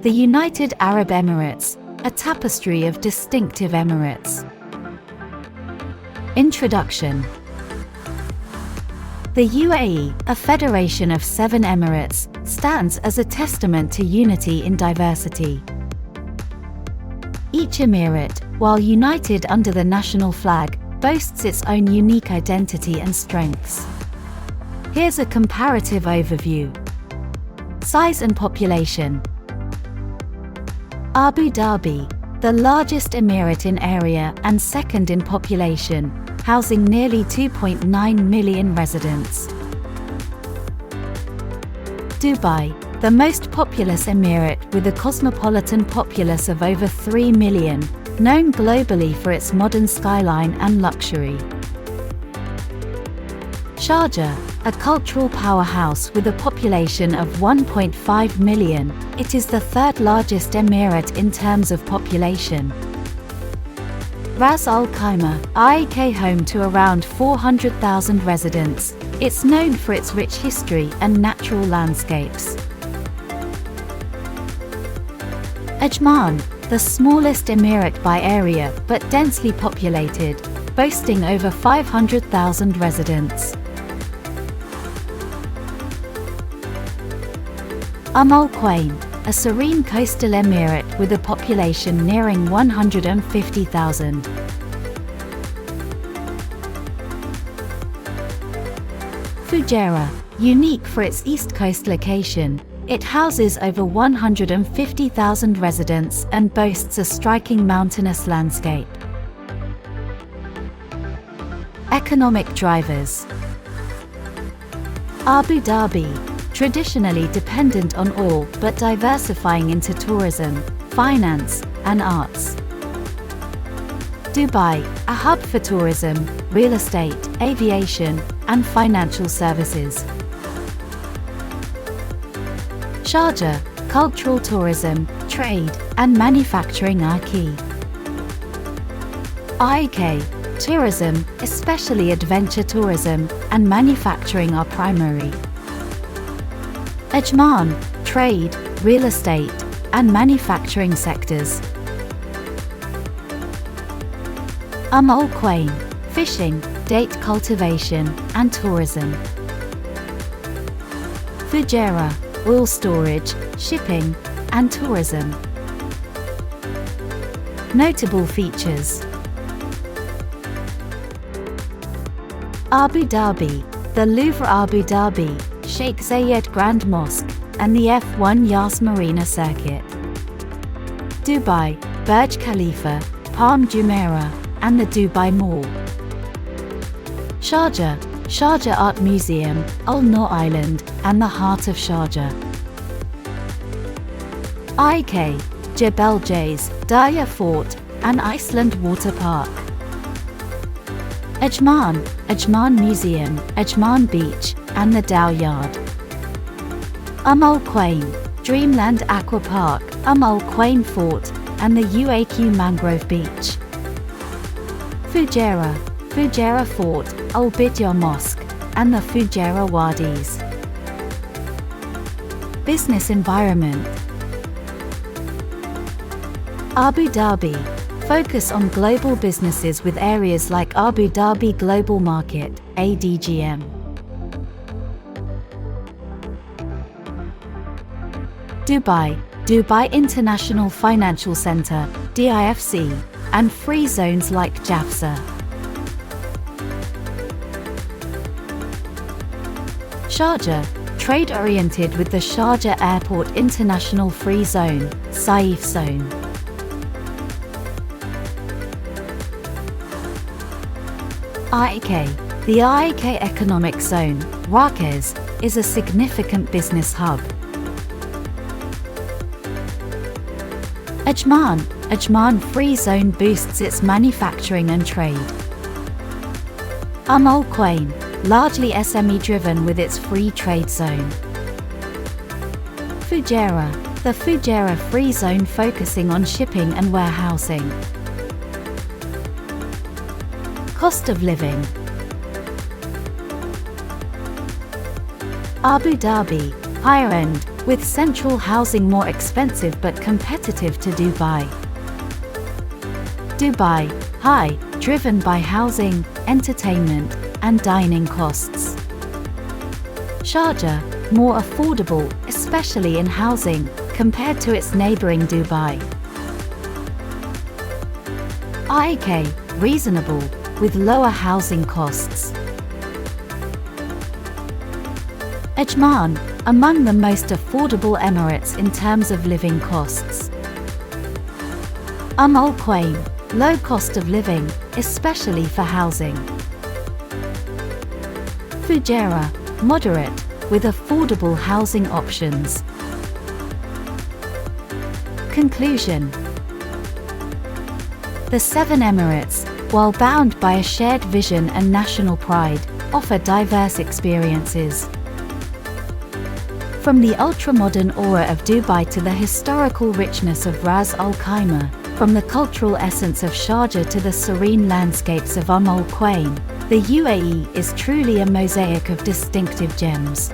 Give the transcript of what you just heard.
The United Arab Emirates, a tapestry of distinctive emirates. Introduction. The UAE, a federation of 7 emirates, stands as a testament to unity in diversity. Each emirate, while united under the national flag, boasts its own unique identity and strengths. Here's a comparative overview. Size and population. Abu Dhabi, the largest emirate in area and second in population, housing nearly 2.9 million residents. Dubai, the most populous emirate with a cosmopolitan populace of over 3 million, known globally for its modern skyline and luxury. Sharjah, a cultural powerhouse with a population of 1.5 million, it is the third largest emirate in terms of population. Ras Al Khaimah, IK, home to around 400,000 residents, it's known for its rich history and natural landscapes. Ajman, the smallest emirate by area but densely populated, boasting over 500,000 residents. Al Khaimah, a serene coastal emirate with a population nearing 150,000. Fujairah, unique for its east coast location, it houses over 150,000 residents and boasts a striking mountainous landscape. Economic drivers. Abu Dhabi, traditionally dependent on oil but diversifying into tourism, finance, and arts. Dubai, a hub for tourism, real estate, aviation, and financial services. Sharjah, cultural tourism, trade, and manufacturing are key. IK, tourism, especially adventure tourism, and manufacturing are primary. Ajman, trade, real estate, and manufacturing sectors. Al Khaimah, fishing, date cultivation, and tourism. Fujairah, oil storage, shipping, and tourism. Notable features. Abu Dhabi, the Louvre Abu Dhabi, Sheikh Zayed Grand Mosque, and the F1 Yas Marina circuit. Dubai, Burj Khalifa, Palm Jumeirah, and the Dubai Mall. Sharjah, Sharjah Art Museum, Al Noor Island, and the heart of Sharjah. IK, Jebel Jais, Darya Fort, and Iceland Water Park. Ajman, Ajman Museum, Ajman Beach, and the Dow Yard. Al Khaimah, Dreamland Aqua Park, Al Khaimah Fort, and the UAQ Mangrove Beach. Fujairah, Fujairah Fort, Al Bidya Mosque, and the Fujairah Wadis. Business environment. Abu Dhabi, focus on global businesses with areas like Abu Dhabi Global Market, ADGM. Dubai, Dubai International Financial Center, DIFC, and free zones like Jafsa. Sharjah, trade-oriented with the Sharjah Airport International Free Zone, Saif Zone. IK, the IK Economic Zone, Rakaz, is a significant business hub. Ajman, Ajman Free Zone boosts its manufacturing and trade. Al Khaimah, largely SME-driven with its free trade zone. Fujairah, the Fujairah Free Zone focusing on shipping and warehousing. Cost of living. Abu Dhabi, higher end, with central housing more expensive but competitive to Dubai. Dubai, high, driven by housing, entertainment, and dining costs. Sharjah, more affordable, especially in housing, compared to its neighboring Dubai. RAK, reasonable, with lower housing costs. Ajman, among the most affordable Emirates in terms of living costs. Al Khaimah, low cost of living, especially for housing. Fujairah, moderate, with affordable housing options. Conclusion. The 7 Emirates, while bound by a shared vision and national pride, offer diverse experiences. From the ultra-modern aura of Dubai to the historical richness of Ras Al Khaimah, from the cultural essence of Sharjah to the serene landscapes of Al Khaimah, the UAE is truly a mosaic of distinctive gems.